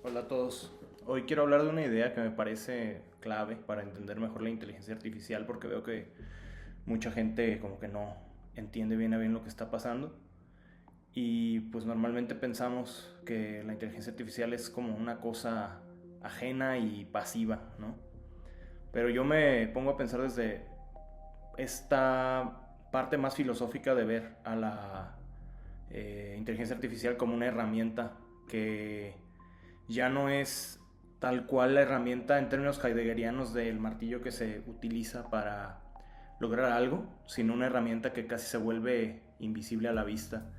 Hola a todos. Hoy quiero hablar de una idea que me parece clave para entender mejor la inteligencia artificial porque veo que mucha gente como que no entiende bien a bien lo que está pasando y pues normalmente pensamos que la inteligencia artificial es como una cosa ajena y pasiva, ¿no? Pero yo me pongo a pensar desde esta parte más filosófica de ver a la inteligencia artificial como una herramienta que ya no es tal cual la herramienta en términos heideggerianos del martillo que se utiliza para lograr algo, sino una herramienta que casi se vuelve invisible a la vista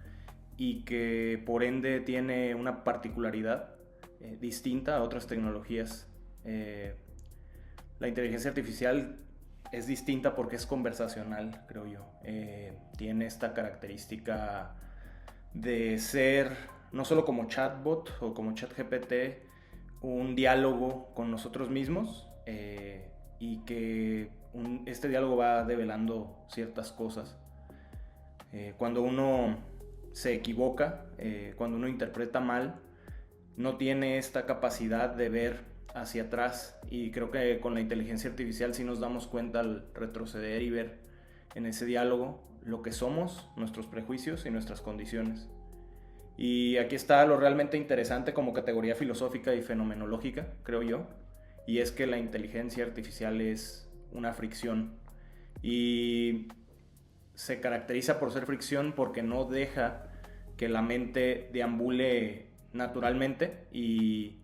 y que por ende tiene una particularidad distinta a otras tecnologías. La inteligencia artificial es distinta porque es conversacional, creo yo. Tiene esta característica de ser no solo como chatbot o como chat GPT, un diálogo con nosotros mismos y que este diálogo va develando ciertas cosas. Cuando uno se equivoca, cuando uno interpreta mal, no tiene esta capacidad de ver hacia atrás, y creo que con la inteligencia artificial sí nos damos cuenta al retroceder y ver en ese diálogo lo que somos, nuestros prejuicios y nuestras condiciones. Y aquí está lo realmente interesante como categoría filosófica y fenomenológica, creo yo, y es que la inteligencia artificial es una fricción y se caracteriza por ser fricción porque no deja que la mente deambule naturalmente, y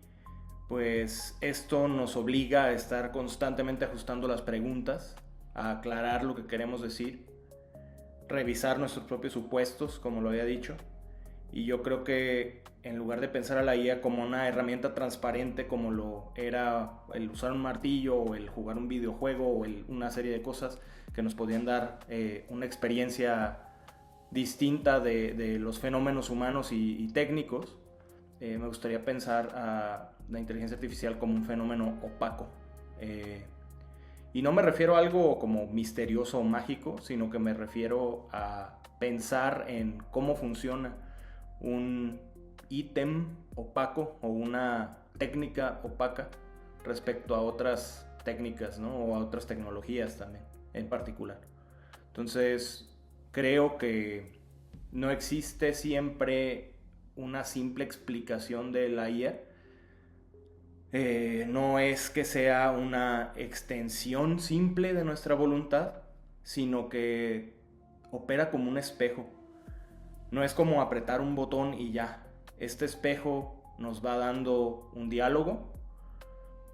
pues esto nos obliga a estar constantemente ajustando las preguntas, a aclarar lo que queremos decir, revisar nuestros propios supuestos, como lo había dicho. Y yo creo que en lugar de pensar a la IA como una herramienta transparente como lo era el usar un martillo o el jugar un videojuego o una serie de cosas que nos podían dar una experiencia distinta de los fenómenos humanos y técnicos, me gustaría pensar a la inteligencia artificial como un fenómeno opaco. Y no me refiero a algo como misterioso o mágico, sino que me refiero a pensar en cómo funciona un ítem opaco o una técnica opaca respecto a otras técnicas, ¿no? O a otras tecnologías también en particular. Entonces creo que no existe siempre una simple explicación de la IA. No es que sea una extensión simple de nuestra voluntad, sino que opera como un espejo. No es como apretar un botón y ya. Este espejo nos va dando un diálogo,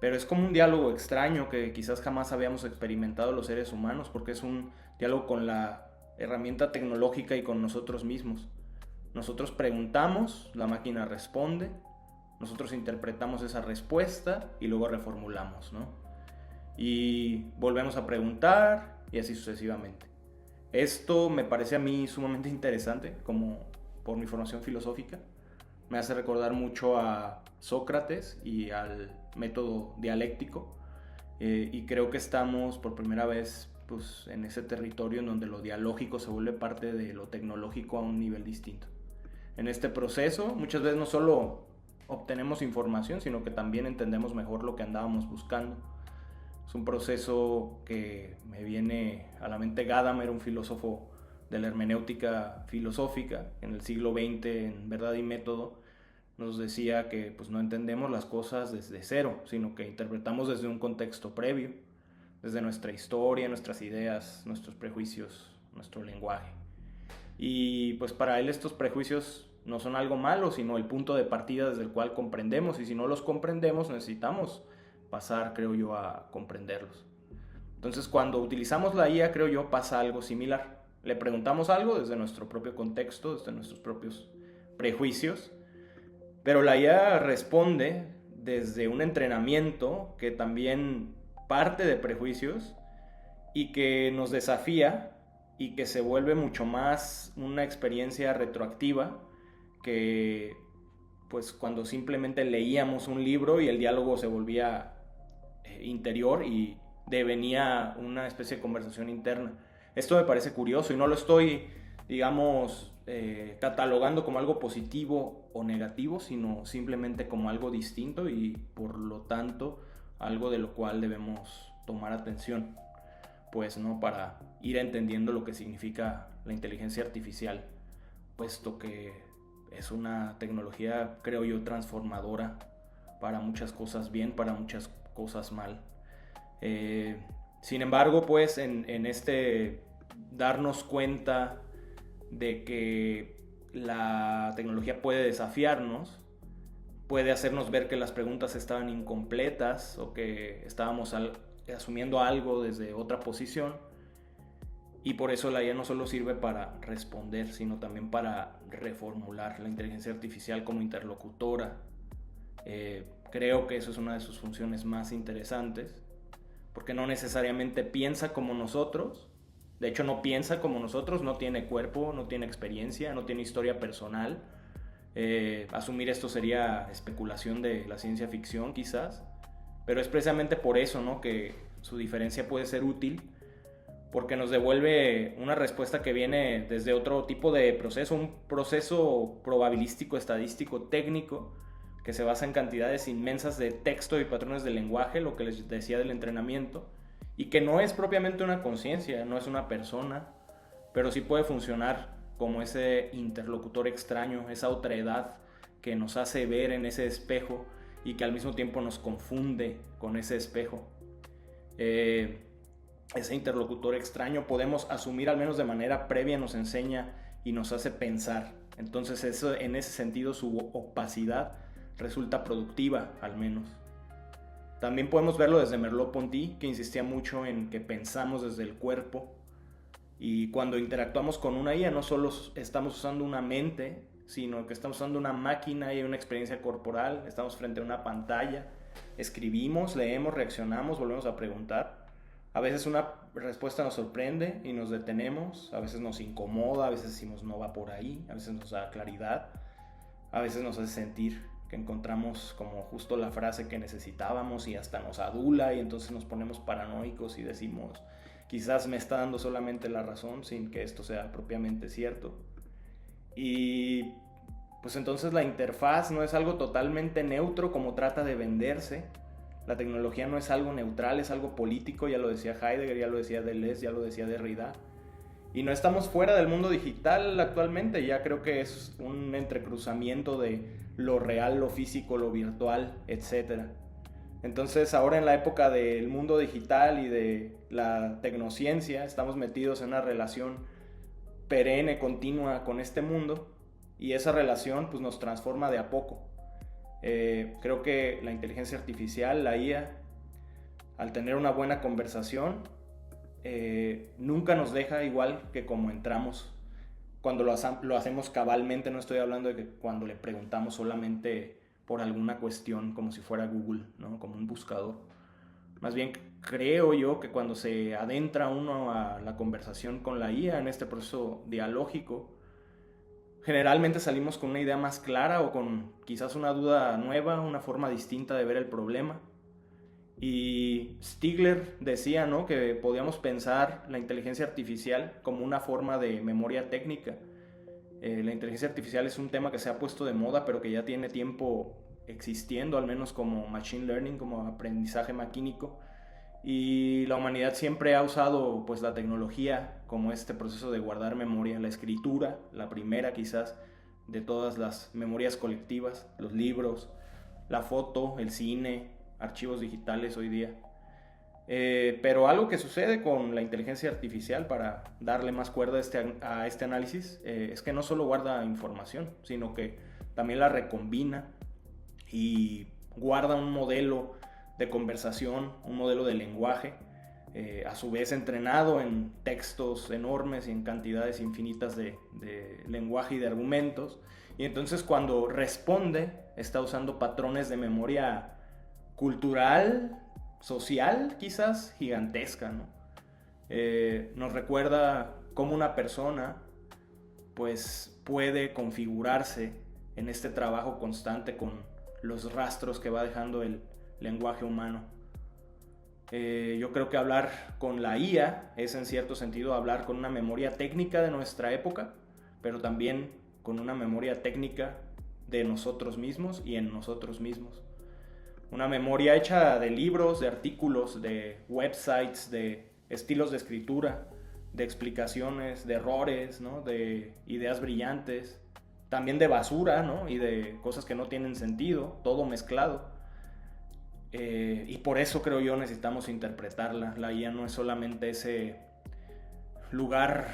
pero es como un diálogo extraño que quizás jamás habíamos experimentado los seres humanos, porque es un diálogo con la herramienta tecnológica y con nosotros mismos. Nosotros preguntamos, la máquina responde, nosotros interpretamos esa respuesta y luego reformulamos, ¿no? Y volvemos a preguntar y así sucesivamente. Esto me parece a mí sumamente interesante, como por mi formación filosófica. Me hace recordar mucho a Sócrates y al método dialéctico. Y creo que estamos por primera vez pues, en ese territorio en donde lo dialógico se vuelve parte de lo tecnológico a un nivel distinto. En este proceso muchas veces no solo obtenemos información, sino que también entendemos mejor lo que andábamos buscando. Es un proceso que me viene a la mente Gadamer, un filósofo de la hermenéutica filosófica en el siglo XX, en Verdad y Método, nos decía que pues, no entendemos las cosas desde cero, sino que interpretamos desde un contexto previo, desde nuestra historia, nuestras ideas, nuestros prejuicios, nuestro lenguaje. Y pues para él estos prejuicios no son algo malo, sino el punto de partida desde el cual comprendemos, y si no los comprendemos necesitamos pasar, creo yo, a comprenderlos. Entonces cuando utilizamos la IA, creo yo, pasa algo similar. Le preguntamos algo desde nuestro propio contexto, desde nuestros propios prejuicios, pero la IA responde desde un entrenamiento que también parte de prejuicios y que nos desafía y que se vuelve mucho más una experiencia retroactiva que pues cuando simplemente leíamos un libro y el diálogo se volvía interior y devenía una especie de conversación interna. Esto me parece curioso y no lo estoy, digamos, catalogando como algo positivo o negativo, sino simplemente como algo distinto y por lo tanto algo de lo cual debemos tomar atención, pues, ¿no? Para ir entendiendo lo que significa la inteligencia artificial, puesto que es una tecnología, creo yo, transformadora para muchas cosas bien, para muchas cosas mal. Sin embargo, pues en este darnos cuenta de que la tecnología puede desafiarnos, puede hacernos ver que las preguntas estaban incompletas o que estábamos asumiendo algo desde otra posición, y por eso la IA no solo sirve para responder, sino también para reformular la inteligencia artificial como interlocutora. Creo que eso es una de sus funciones más interesantes, porque no necesariamente piensa como nosotros. De hecho, no piensa como nosotros, no tiene cuerpo, no tiene experiencia, no tiene historia personal. Asumir esto sería especulación de la ciencia ficción, quizás. Pero es precisamente por eso, ¿no?, que su diferencia puede ser útil, porque nos devuelve una respuesta que viene desde otro tipo de proceso, un proceso probabilístico, estadístico, técnico, que se basa en cantidades inmensas de texto y patrones de lenguaje, lo que les decía del entrenamiento, y que no es propiamente una conciencia, no es una persona, pero sí puede funcionar como ese interlocutor extraño, esa otredad que nos hace ver en ese espejo y que al mismo tiempo nos confunde con ese espejo. Ese interlocutor extraño, podemos asumir, al menos de manera previa, nos enseña y nos hace pensar. Entonces eso, en ese sentido, su opacidad resulta productiva, al menos. También podemos verlo desde Merleau-Ponty, que insistía mucho en que pensamos desde el cuerpo, y cuando interactuamos con una IA no solo estamos usando una mente, sino que estamos usando una máquina y una experiencia corporal. Estamos frente a una pantalla, escribimos, leemos, reaccionamos, volvemos a preguntar. A veces una respuesta nos sorprende y nos detenemos, a veces nos incomoda, a veces decimos no va por ahí, a veces nos da claridad, a veces nos hace sentir que encontramos como justo la frase que necesitábamos y hasta nos adula, y entonces nos ponemos paranoicos y decimos quizás me está dando solamente la razón sin que esto sea propiamente cierto. Y pues entonces la interfaz no es algo totalmente neutro como trata de venderse. La tecnología no es algo neutral, es algo político, ya lo decía Heidegger, ya lo decía Deleuze, ya lo decía Derrida. Y no estamos fuera del mundo digital actualmente, ya creo que es un entrecruzamiento de lo real, lo físico, lo virtual, etc. Entonces ahora, en la época del mundo digital y de la tecnociencia, estamos metidos en una relación perenne, continua con este mundo, y esa relación pues nos transforma de a poco. Creo que la inteligencia artificial, la IA, al tener una buena conversación, nunca nos deja igual que como entramos. Cuando lo hacemos cabalmente, no estoy hablando de que cuando le preguntamos solamente por alguna cuestión como si fuera Google, ¿no?, como un buscador. Más bien creo yo que cuando se adentra uno a la conversación con la IA en este proceso dialógico, generalmente salimos con una idea más clara o con quizás una duda nueva, una forma distinta de ver el problema. Y Stigler decía, ¿no?, que podíamos pensar la inteligencia artificial como una forma de memoria técnica. La inteligencia artificial es un tema que se ha puesto de moda, pero que ya tiene tiempo existiendo, al menos como machine learning, como aprendizaje maquínico. Y la humanidad siempre ha usado pues la tecnología como este proceso de guardar memoria, la escritura, la primera quizás de todas las memorias colectivas, los libros, la foto, el cine, archivos digitales hoy día. Pero algo que sucede con la inteligencia artificial, para darle más cuerda a este análisis, es que no solo guarda información, sino que también la recombina y guarda un modelo de conversación, un modelo de lenguaje, a su vez entrenado en textos enormes y en cantidades infinitas de lenguaje y de argumentos. Y entonces cuando responde está usando patrones de memoria cultural, social, quizás gigantesca, ¿no? Nos recuerda cómo una persona pues puede configurarse en este trabajo constante con los rastros que va dejando el lenguaje humano. Yo creo que hablar con la IA es, en cierto sentido, hablar con una memoria técnica de nuestra época, pero también con una memoria técnica de nosotros mismos y en nosotros mismos. Una memoria hecha de libros, de artículos, de websites, de estilos de escritura, de explicaciones, de errores, ¿no? De ideas brillantes, también de basura, ¿no? Y de cosas que no tienen sentido, todo mezclado. Y por eso creo yo necesitamos interpretarla. La IA no es solamente ese lugar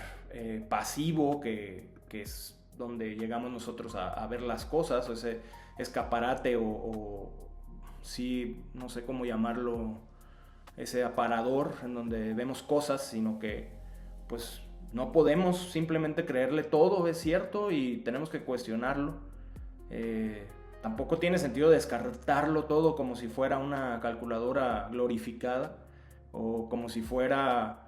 pasivo que es donde llegamos nosotros a ver las cosas, o ese escaparate o sí, no sé cómo llamarlo, ese aparador en donde vemos cosas, sino que pues no podemos simplemente creerle todo es cierto y tenemos que cuestionarlo. Tampoco tiene sentido descartarlo todo como si fuera una calculadora glorificada o como si fuera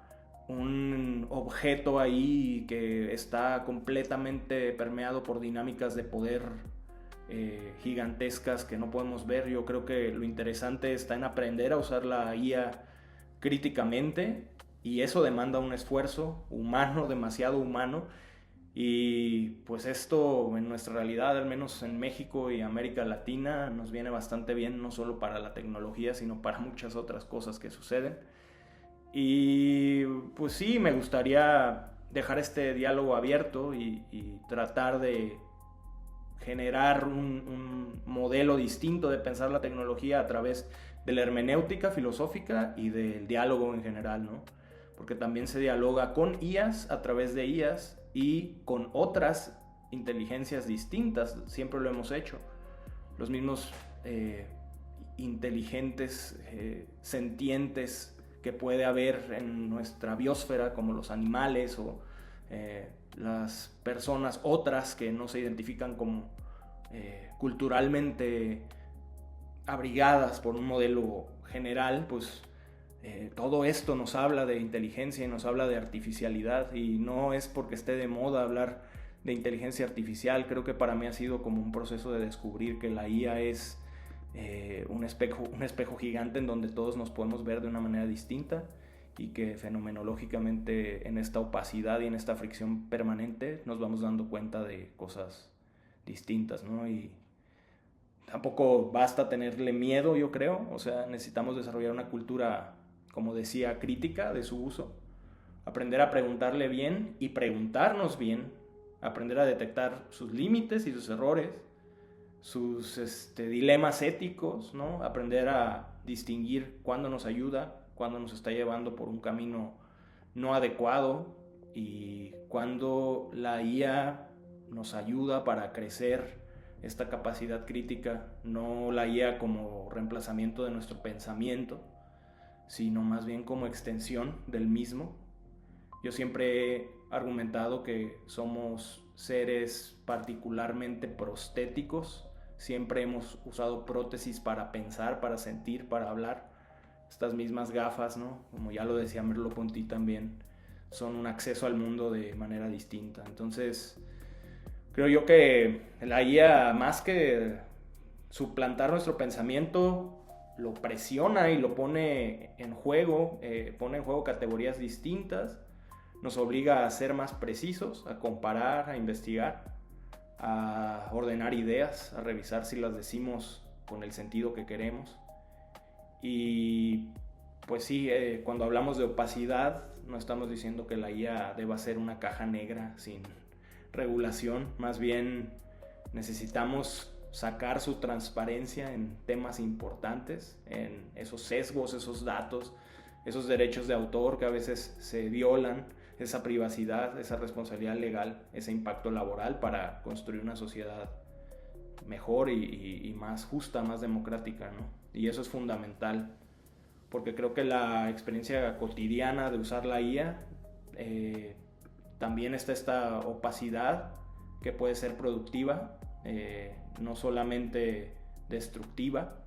un objeto ahí que está completamente permeado por dinámicas de poder gigantescas que no podemos ver. Yo creo que lo interesante está en aprender a usar la IA críticamente, y eso demanda un esfuerzo humano, demasiado humano, y pues esto en nuestra realidad, al menos en México y América Latina, nos viene bastante bien, no solo para la tecnología, sino para muchas otras cosas que suceden. Y pues sí, me gustaría dejar este diálogo abierto y tratar de generar un modelo distinto de pensar la tecnología a través de la hermenéutica filosófica y del diálogo en general, ¿no? Porque también se dialoga con IAs a través de IAs y con otras inteligencias distintas, siempre lo hemos hecho. Los mismos inteligentes, sentientes que puede haber en nuestra biosfera, como los animales o las personas otras que no se identifican como culturalmente abrigadas por un modelo general, pues todo esto nos habla de inteligencia y nos habla de artificialidad, y no es porque esté de moda hablar de inteligencia artificial. Creo que para mí ha sido como un proceso de descubrir que la IA es un espejo gigante en donde todos nos podemos ver de una manera distinta, y que fenomenológicamente en esta opacidad y en esta fricción permanente nos vamos dando cuenta de cosas distintas, ¿no? Y tampoco basta tenerle miedo, yo creo. O sea, necesitamos desarrollar una cultura, como decía, crítica de su uso, aprender a preguntarle bien y preguntarnos bien, aprender a detectar sus límites y sus errores, sus dilemas éticos, ¿no? Aprender a distinguir cuándo nos ayuda, cuándo nos está llevando por un camino no adecuado, y cuándo la IA nos ayuda para crecer esta capacidad crítica, no la IA como reemplazamiento de nuestro pensamiento, sino más bien como extensión del mismo. Yo siempre he argumentado que somos seres particularmente prostéticos. Siempre hemos usado prótesis para pensar, para sentir, para hablar. Estas mismas gafas, ¿no? Como ya lo decía Merleau-Ponty también, son un acceso al mundo de manera distinta. Entonces, creo yo que la IA, más que suplantar nuestro pensamiento, lo presiona y lo pone en juego categorías distintas, nos obliga a ser más precisos, a comparar, a investigar, a ordenar ideas, a revisar si las decimos con el sentido que queremos. Y pues sí, cuando hablamos de opacidad, no estamos diciendo que la IA deba ser una caja negra sin regulación. Más bien necesitamos sacar su transparencia en temas importantes, en esos sesgos, esos datos, esos derechos de autor que a veces se violan, esa privacidad, esa responsabilidad legal, ese impacto laboral, para construir una sociedad mejor y más justa, más democrática, ¿no? Y eso es fundamental, porque creo que la experiencia cotidiana de usar la IA, también está esta opacidad que puede ser productiva, no solamente destructiva,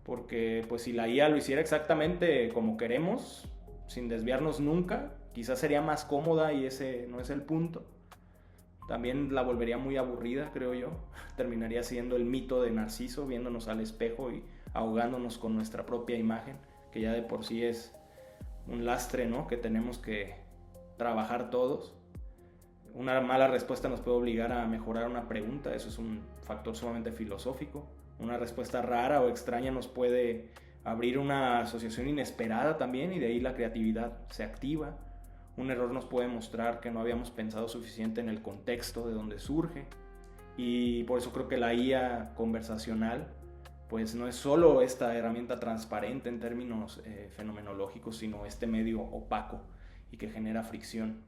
porque pues si la IA lo hiciera exactamente como queremos, sin desviarnos nunca, quizás sería más cómoda, y ese no es el punto. También la volvería muy aburrida, creo yo. Terminaría siendo el mito de Narciso, viéndonos al espejo y ahogándonos con nuestra propia imagen, que ya de por sí es un lastre, ¿no? Que tenemos que trabajar todos. una mala respuesta nos puede obligar a mejorar una pregunta, eso es un factor sumamente filosófico. Una respuesta rara o extraña nos puede abrir una asociación inesperada también y de ahí la creatividad se activa. Un error nos puede mostrar que no habíamos pensado suficiente en el contexto de donde surge, y por eso creo que la IA conversacional pues no es solo esta herramienta transparente en términos fenomenológicos, sino este medio opaco y que genera fricción.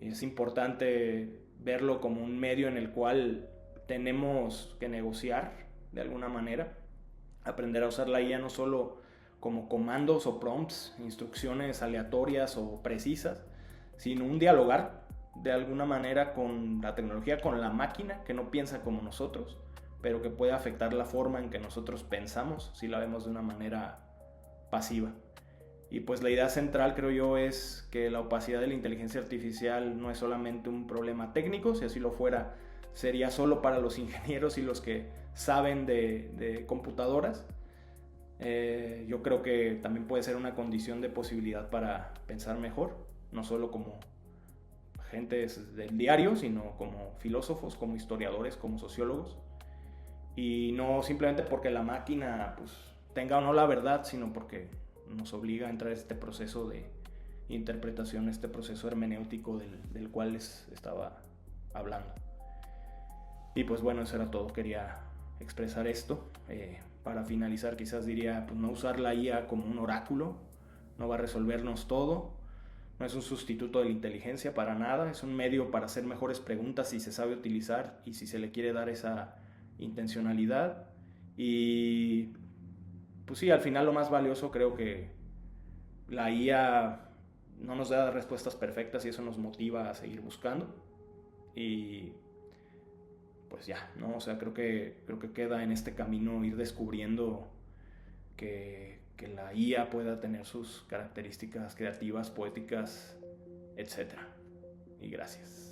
Es importante verlo como un medio en el cual tenemos que negociar de alguna manera, aprender a usar la IA no solo como comandos o prompts, instrucciones aleatorias o precisas, sino un dialogar de alguna manera con la tecnología, con la máquina que no piensa como nosotros, pero que puede afectar la forma en que nosotros pensamos si la vemos de una manera pasiva. Y pues la idea central, creo yo, es que la opacidad de la inteligencia artificial no es solamente un problema técnico. Si así lo fuera, sería solo para los ingenieros y los que saben de computadoras. Yo creo que también puede ser una condición de posibilidad para pensar mejor, no solo como gentes del diario, sino como filósofos, como historiadores, como sociólogos. Y no simplemente porque la máquina pues, tenga o no la verdad, sino porque nos obliga a entrar en este proceso de interpretación, este proceso hermenéutico del cual les estaba hablando. Y pues bueno, eso era todo. Quería expresar esto. Para finalizar, quizás diría, pues no usar la IA como un oráculo, no va a resolvernos todo, no es un sustituto de la inteligencia para nada, es un medio para hacer mejores preguntas si se sabe utilizar y si se le quiere dar esa intencionalidad. Y pues sí, al final lo más valioso, creo que la IA no nos da respuestas perfectas y eso nos motiva a seguir buscando. Y pues ya, ¿no? O sea, creo que queda en este camino ir descubriendo que la IA pueda tener sus características creativas, poéticas, etc. Y gracias.